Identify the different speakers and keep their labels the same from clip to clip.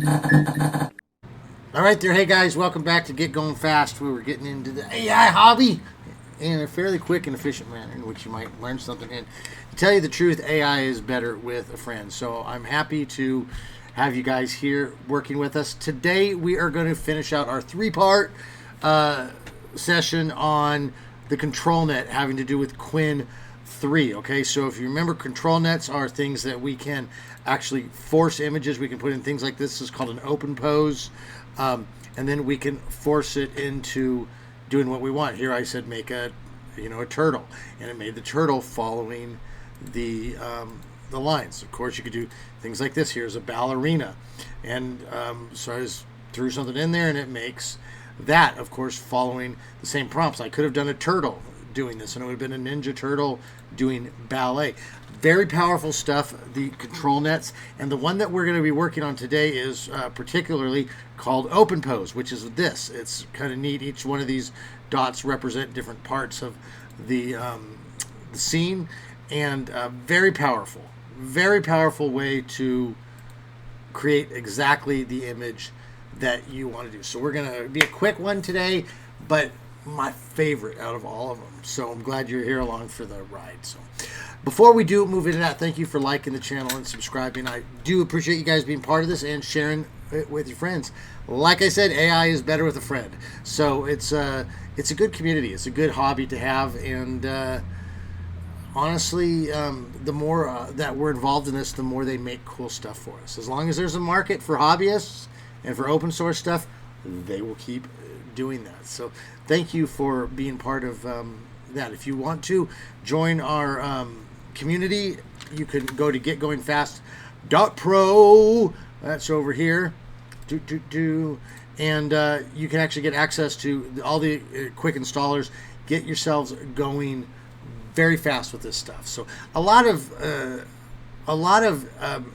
Speaker 1: All right there. Hey guys, welcome back to Get Going Fast. We were getting into the AI hobby in a fairly quick and efficient manner in which you might learn something. And to tell you the truth, AI is better with a friend. So I'm happy to have you guys here working with us. Today we are going to finish out our three-part session on the Controlnet having to do with QWEN3. Okay, so if you remember, Controlnets are things that we can actually force images. We can put in things like this. This is called an OpenPose. And then we can force it into doing what we want. Here I said make a turtle, and it made the turtle following the lines. Of course, you could do things like this. Here's a ballerina, and so I just threw something in there, and it makes that, of course, following the same prompts. I could have done a turtle doing this, and it would have been a ninja turtle doing ballet. Very powerful stuff, the control nets. And the one that we're going to be working on today is particularly called OpenPose, which is this. It's kind of neat. Each one of these dots represent different parts of the scene, and very powerful way to create exactly the image that you want to do. So we're going to be a quick one today, but my favorite out of all of them. So I'm glad you're here along for the ride. So before we do move into that, thank you for liking the channel and subscribing. I do appreciate you guys being part of this and sharing it with your friends. Like I said, AI is better with a friend. So it's a good community. It's a good hobby to have. And honestly, the more that we're involved in this, the more they make cool stuff for us. As long as there's a market for hobbyists and for open source stuff, they will keep doing that. So thank you for being part of that. If you want to join our community, you can go to getgoingfast.pro. That's over here. And you can actually get access to all the quick installers. Get yourselves going very fast with this stuff. So a lot of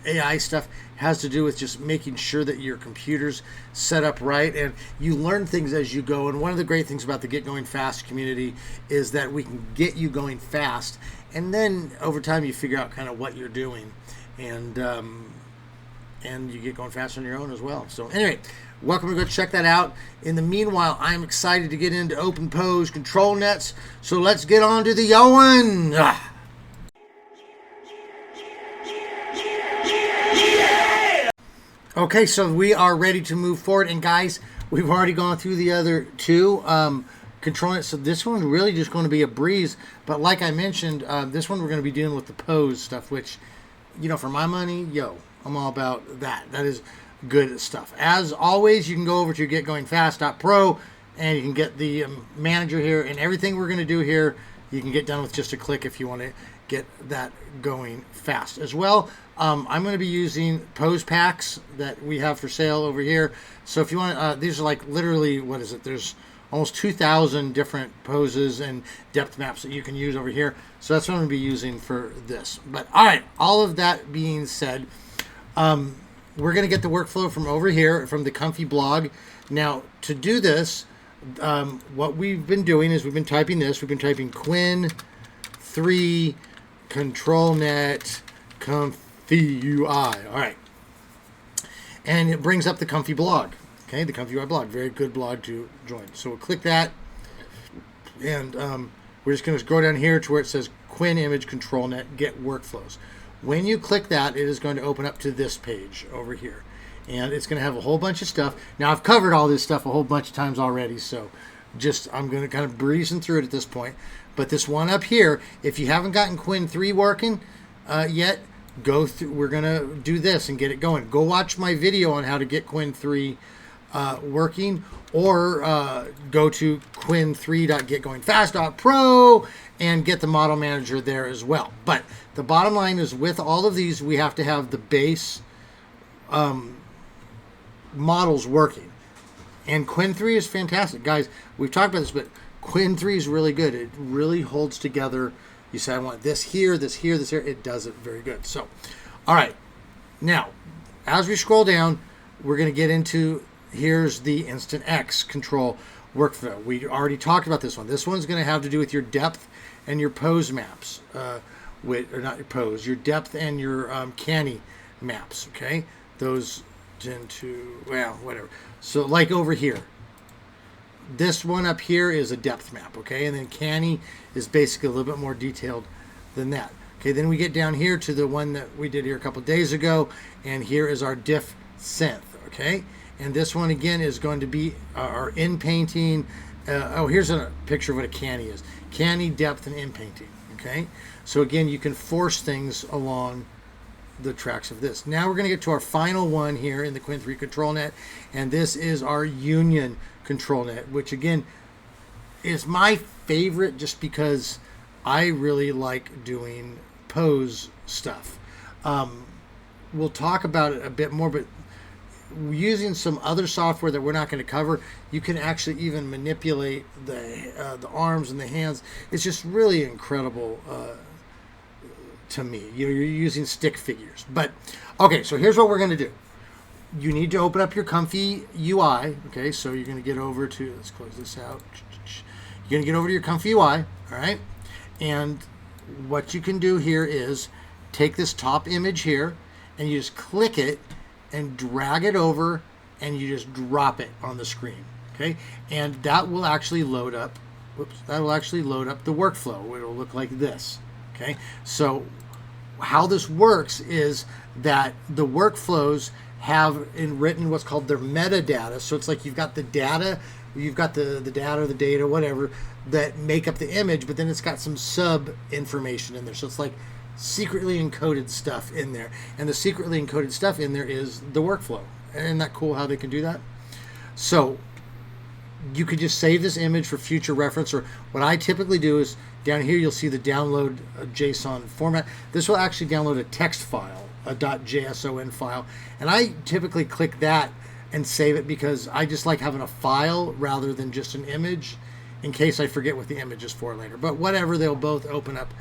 Speaker 1: AI stuff has to do with just making sure that your computer's set up right, and you learn things as you go. And one of the great things about the Get Going Fast community is that we can get you going fast, and then over time you figure out kind of what you're doing, and you get going fast on your own as well. So anyway, welcome to go check that out. In the meanwhile, I'm excited to get into OpenPose control nets. So let's get on to the yowin'. Okay, so we are ready to move forward, and guys, we've already gone through the other two control nets. So this one's really just going to be a breeze. But like I mentioned, this one we're going to be dealing with the pose stuff, which, for my money, I'm all about that. That is good stuff. As always, you can go over to getgoingfast.pro and you can get the manager here, and everything we're going to do here you can get done with just a click if you want to get that going fast. As well, I'm going to be using pose packs that we have for sale over here. So if you want, these are like literally, what is it? There's almost 2,000 different poses and depth maps that you can use over here. So that's what I'm going to be using for this. But all right, all of that being said, we're going to get the workflow from over here, from the Comfy blog. Now, to do this, what we've been doing is we've been typing this. We've been typing QWEN3 Controlnet ComfyUI. All right. And it brings up the Comfy blog. Okay, the ComfyUI blog. Very good blog to join. So we'll click that. And we're just going to go down here to where it says QWEN Image Controlnet Get Workflows. When you click that, it is going to open up to this page over here. And it's going to have a whole bunch of stuff. Now, I've covered all this stuff a whole bunch of times already, so I'm going to kind of breezing through it at this point. But this one up here, if you haven't gotten QWEN3 working yet, go through. We're going to do this and get it going. Go watch my video on how to get QWEN3 working, or go to QWEN3.getgoingfast.pro and get the model manager there as well. But the bottom line is, with all of these, we have to have the base models working. And QWEN3 is fantastic. Guys, we've talked about this, but QWEN3 is really good. It really holds together. You say, I want this here, this here, this here. It does it very good. So, all right. Now, as we scroll down, we're going to get into, here's the Instant X control workflow. We already talked about this one. This one's going to have to do with your depth and your pose maps. Or not your pose, your depth and your Canny maps, okay? Those into, well, whatever. So like over here, this one up here is a depth map, okay? And then Canny is basically a little bit more detailed than that. Okay, then we get down here to the one that we did here a couple of days ago, and here is our diff synth, okay? And this one again is going to be our in painting. Oh, here's a picture of what a Canny is. Canny, depth, and in painting, okay? So again, you can force things along the tracks of this. Now we're going to get to our final one here in the QWEN3 Controlnet, and this is our Union Controlnet, which again is my favorite just because I really like doing pose stuff. We'll talk about it a bit more, but using some other software that we're not going to cover, you can actually even manipulate the arms and the hands. It's just really incredible to me. You're using stick figures. But okay, so here's what we're going to do. You need to open up your ComfyUI. Okay, so you're going to get over to, let's close this out. You're going to get over to your ComfyUI, all right? And what you can do here is take this top image here and you just click it and drag it over and you just drop it on the screen, okay? And that will actually load up, that will actually load up the workflow. It'll look like this, okay? So how this works is that the workflows have written what's called their metadata. So it's like you've got the data, you've got the data or the data, whatever, that make up the image, but then it's got some sub information in there. So it's like secretly encoded stuff in there. And the secretly encoded stuff in there is the workflow. Isn't that cool how they can do that? So you could just save this image for future reference, or what I typically do is down here you'll see the download JSON format. This will actually download a text file, a .json file, and I typically click that and save it because I just like having a file rather than just an image in case I forget what the image is for later. But whatever, they'll both open up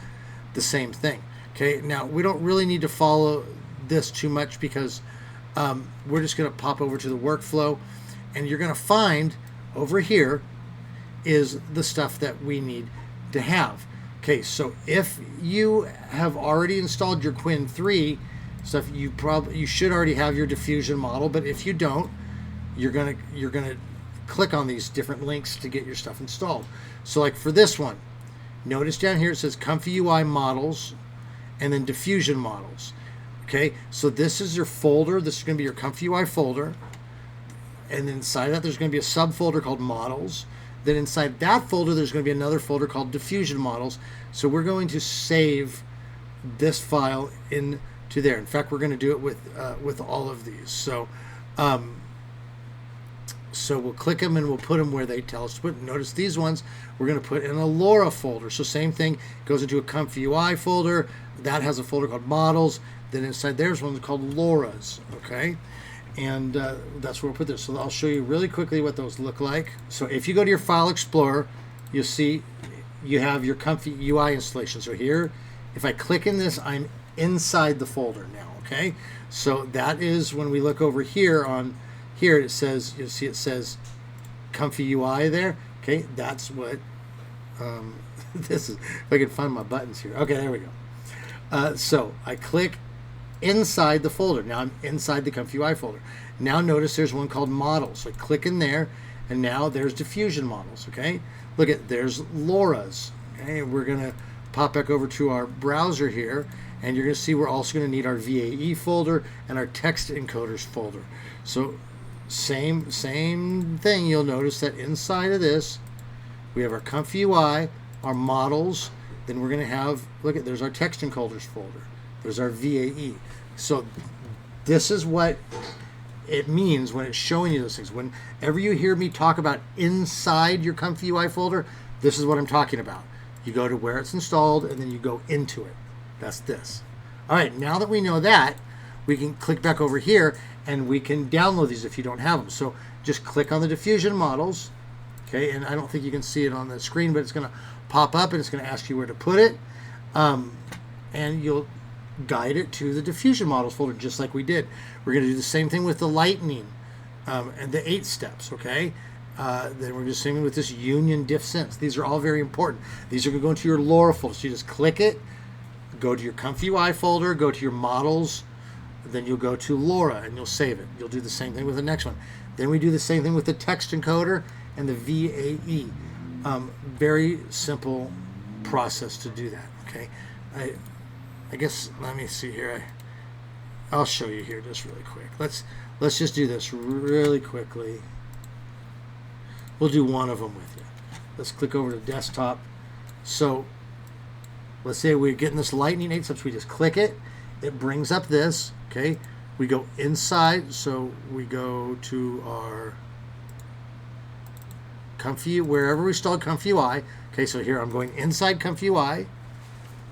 Speaker 1: the same thing. Okay, now we don't really need to follow this too much because we're just going to pop over to the workflow, and you're going to find over here is the stuff that we need to have. Okay, so if you have already installed your QWEN3 stuff, you should already have your diffusion model, but if you don't, you're gonna click on these different links to get your stuff installed. So like for this one, notice down here it says ComfyUI models and then diffusion models. Okay, so this is your folder. This is going to be your ComfyUI folder, and then inside that there's going to be a subfolder called models. Then inside that folder there's going to be another folder called diffusion models. So we're going to save this file into there. In fact, we're going to do it with all of these. So so we'll click them and we'll put them where they tell us to put. Notice these ones we're going to put in a Lora folder. So same thing, goes into a ComfyUI folder. That has a folder called models. Then inside there's one called Loras. Okay, and that's where we'll put this. So I'll show you really quickly what those look like. So if you go to your File Explorer, you'll see you have your ComfyUI installation. So here, if I click in this, I'm inside the folder now. Okay, so that is when we look over here on here, it says, you'll see it says ComfyUI there. Okay, that's what this is. If I can find my buttons here. Okay, there we go. So I click inside the folder. Now I'm inside the ComfyUI folder. Now notice there's one called models. So I click in there, and now there's diffusion models. Okay, look at, there's Loras. Okay, and we're gonna pop back over to our browser here, and you're gonna see we're also gonna need our VAE folder and our text encoders folder. So same thing. You'll notice that inside of this we have our ComfyUI, our models, then we're going to have, look at, there's our text encoders folder, there's our VAE. So this is what it means when it's showing you those things. Whenever you hear me talk about inside your ComfyUI folder, this is what I'm talking about. You go to where it's installed and then you go into it. That's this. All right, now that we know that, we can click back over here and we can download these if you don't have them. So just click on the diffusion models, okay, and I don't think you can see it on the screen, but it's going to pop up and it's going to ask you where to put it, and you'll guide it to the diffusion models folder just like we did. We're going to do the same thing with the lightning and the 8 steps, okay? Then we're just same with this union diff synth. These are all very important. These are going to go into your Lora folder. So you just click it, go to your ComfyUI folder, go to your models Then you'll go to Lora and you'll save it. You'll do the same thing with the next one. Then we do the same thing with the text encoder and the VAE. Very simple process to do that. Okay, I guess let me see here. I'll show you here just really quick. Let's just do this really quickly. We'll do one of them with you. Let's click over to desktop. So let's say we're getting this lightning 8 steps. We just click it. It brings up this. Okay, we go inside. So we go to our Comfy, wherever we installed ComfyUI. Okay, so here I'm going inside ComfyUI.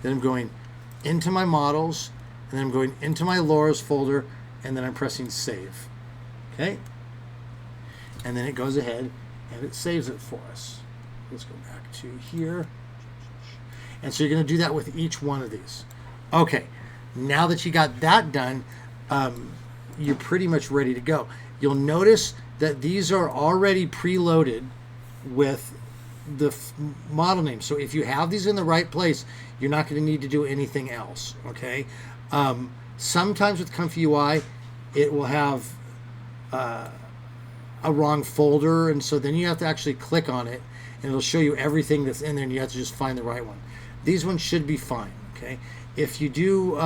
Speaker 1: Then I'm going into my models. And then I'm going into my Loras folder. And then I'm pressing save. Okay, and then it goes ahead and it saves it for us. Let's go back to here. And so you're going to do that with each one of these. Okay, now that you got that done, you're pretty much ready to go. You'll notice that these are already preloaded with the model name. So if you have these in the right place, you're not going to need to do anything else. Okay. Sometimes with ComfyUI, it will have a wrong folder, and so then you have to actually click on it, and it'll show you everything that's in there, and you have to just find the right one. These ones should be fine. Okay. If you do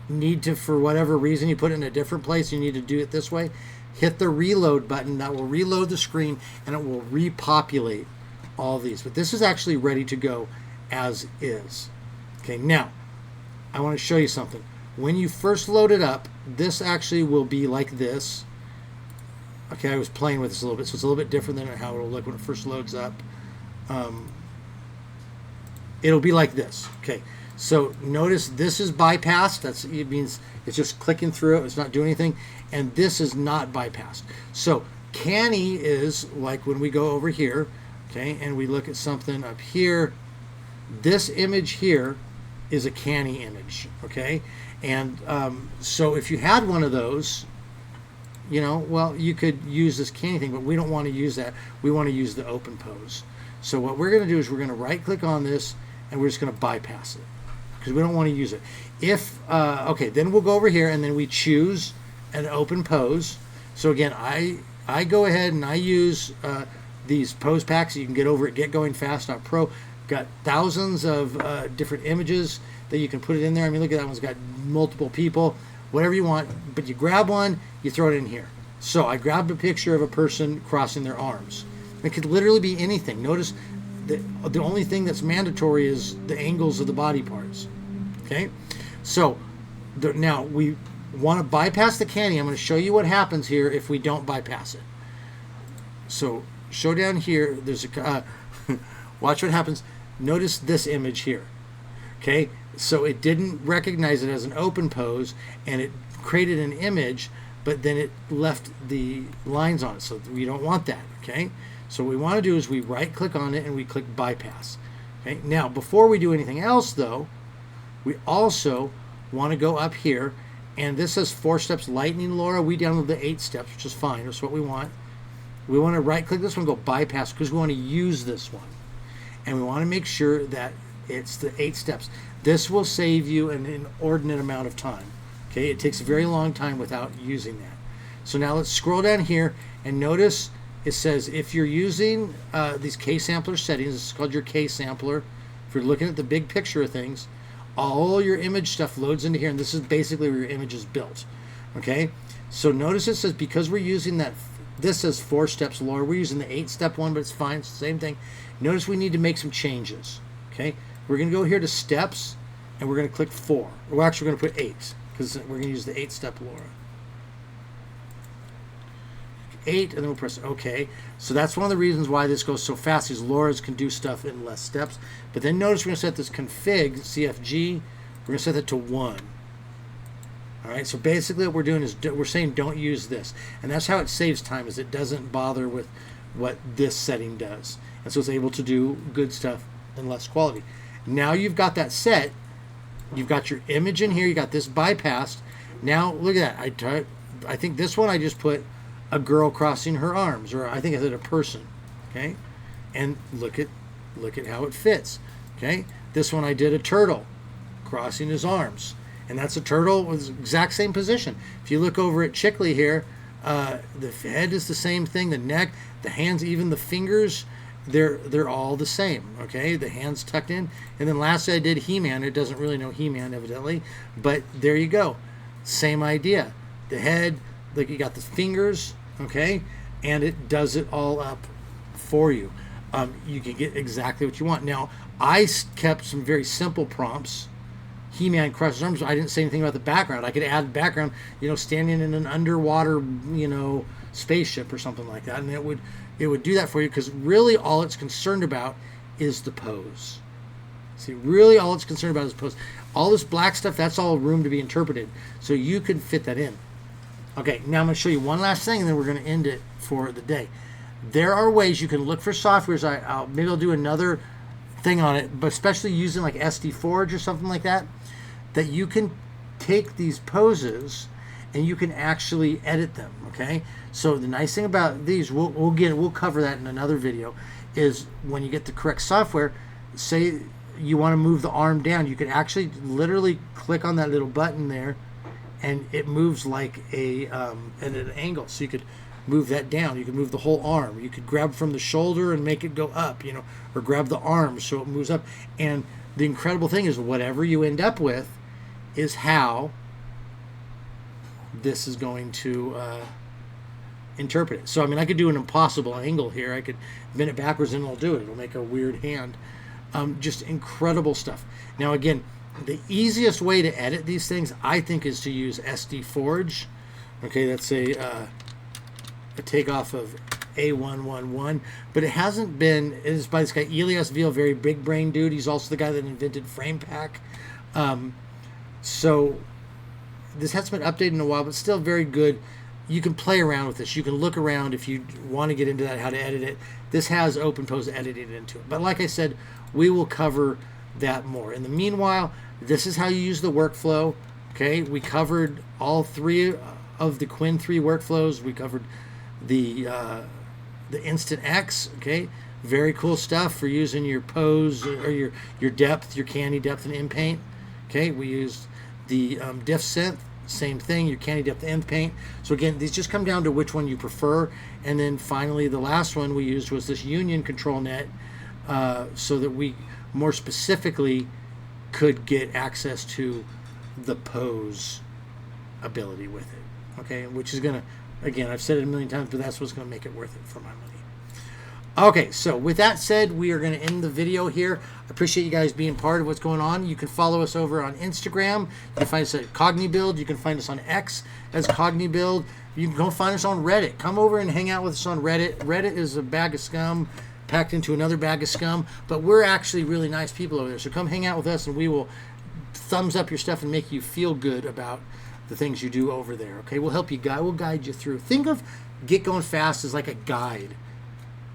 Speaker 1: need to, for whatever reason, you put it in a different place, you need to do it this way, hit the reload button. That will reload the screen, and it will repopulate all these. But this is actually ready to go as is. Okay, now I want to show you something. When you first load it up, this actually will be like this. Okay, I was playing with this a little bit, so it's a little bit different than how it'll look when it first loads up. It'll be like this. Okay, so notice this is bypassed. It means it's just clicking through it. It's not doing anything. And this is not bypassed. So Canny is like when we go over here, okay, and we look at something up here. This image here is a Canny image, okay? And so if you had one of those, you know, well, you could use this Canny thing, but we don't want to use that. We want to use the OpenPose. So what we're going to do is we're going to right-click on this, and we're just going to bypass it because we don't want to use it. If okay, then we'll go over here, and then we choose an OpenPose. So again, I go ahead and I use these pose packs that you can get over at getgoingfast.pro. Got thousands of different images that you can put it in there. I mean, look at that one's got multiple people, whatever you want. But you grab one, you throw it in here. So I grabbed a picture of a person crossing their arms. It could literally be anything. Notice the only thing that's mandatory is the angles of the body parts. Okay, so now we want to bypass the Canny. I'm going to show you what happens here if we don't bypass it. So show down here. There's a watch what happens. Notice this image here. Okay, so it didn't recognize it as an OpenPose, and it created an image, but then it left the lines on it. So we don't want that. Okay, so what we want to do is we right-click on it and we click bypass. Okay, now before we do anything else, though, we also want to go up here, and this says 4 steps lightning Lora. We download the 8 steps, which is fine. That's what we want. We want to right-click this one, go bypass, because we want to use this one. And we want to make sure that it's the 8 steps. This will save you an inordinate amount of time. Okay, it takes a very long time without using that. So now let's scroll down here and notice it says if you're using these K-sampler settings, this is called your K-sampler. If you're looking at the big picture of things, all your image stuff loads into here, and this is basically where your image is built. Okay, so notice it says because we're using that, this says 4 steps Lora. We're using the 8-step one, but it's fine. It's the same thing. Notice we need to make some changes. Okay, we're going to go here to steps, and we're going to click 4. We're actually going to put 8 because we're going to use the 8-step Lora. 8, and then we'll press OK. So that's one of the reasons why this goes so fast, is Loras can do stuff in less steps. But then notice we're going to set this config CFG. We're going to set that to 1. All right. So basically, what we're doing is we're saying don't use this, and that's how it saves time. Is it doesn't bother with what this setting does, and so it's able to do good stuff in less quality. Now you've got that set. You've got your image in here. You got this bypassed. Now look at that. I think this one I just put a girl crossing her arms, or I think I said a person. Okay, and look at how it fits. Okay, this one I did a turtle crossing his arms, And that's a turtle with the exact same position. If you look over at Chickley here, the head is the same thing, the neck, the hands, even the fingers, they're all the same, okay? The hands tucked in. And then lastly, I did He-Man. It doesn't really know He-Man, evidently, but there you go. Same idea. The head, like you got the fingers, okay? And it does it all up for you. You can get exactly what you want. Now, I kept some very simple prompts. He-Man crushes arms. I didn't say anything about the background. I could add background, standing in an underwater, spaceship or something like that, and it would do that for you, because really all it's concerned about is the pose. See, really all it's concerned about is pose. All this black stuff, that's all room to be interpreted, so you can fit that in. Okay, now I'm going to show you one last thing, and then we're going to end it for the day. There are ways you can look for softwares. Maybe I'll do another thing on it, but especially using like SD Forge or something like that, that you can take these poses and you can actually edit them. Okay, so the nice thing about these, we'll cover that in another video, is when you get the correct software, say you want to move the arm down, you can actually literally click on that little button there, and it moves like at an angle. So you could move that down. You could move the whole arm. You could grab from the shoulder and make it go up, or grab the arm so it moves up. And the incredible thing is, whatever you end up with is how this is going to interpret it. So, I could do an impossible angle here. I could bend it backwards and it'll do it. It'll make a weird hand. Just incredible stuff. Now, again, the easiest way to edit these things, I think, is to use SD Forge. Okay, that's a takeoff of A111, but it hasn't been. It is by this guy Elias Veal, very big brain dude. He's also the guy that invented FramePack. So this hasn't been updated in a while, but still very good. You can play around with this. You can look around if you want to get into that, how to edit it. This has OpenPose edited into it. But like I said, we will cover that more. In the meanwhile, this is how you use the workflow. Okay, we covered all three of the QWEN3 workflows. We covered the Instant X. Okay, very cool stuff for using your pose or your depth, your Canny depth and in paint. Okay, we used the diff synth, same thing, your Canny depth and paint. So again, these just come down to which one you prefer. And then finally, the last one we used was this Union Controlnet, so that we more specifically could get access to the pose ability with it. Okay, which is gonna, again, I've said it a million times, but that's what's gonna make it worth it for my money. Okay, so with that said, we are going to end the video here. I appreciate you guys being part of what's going on. You can follow us over on Instagram. You can find us at CogniBuild. You can find us on X as CogniBuild. You can go find us on Reddit. Come over and hang out with us on Reddit. Reddit is a bag of scum packed into another bag of scum, but we're actually really nice people over there. So come hang out with us, and we will thumbs up your stuff and make you feel good about the things you do over there. Okay, we'll help you guide. We'll guide you through. Think of Get Going Fast as like a guide,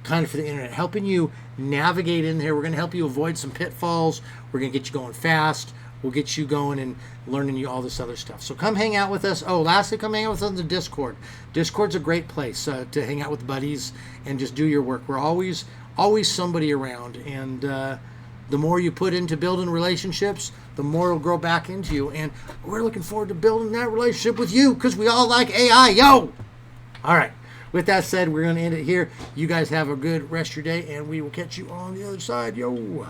Speaker 1: kind of for the internet, helping you navigate in there. We're going to help you avoid some pitfalls. We're going to get you going fast. We'll get you going and learning you all this other stuff. So come hang out with us. Oh, lastly, come hang out with us on the Discord. Discord's a great place to hang out with buddies and just do your work. We're always somebody around, and the more you put into building relationships, the more it'll grow back into you. And we're looking forward to building that relationship with you, because we all like AI. Yo! All right. With that said, we're going to end it here. You guys have a good rest of your day, and we will catch you on the other side. Yo!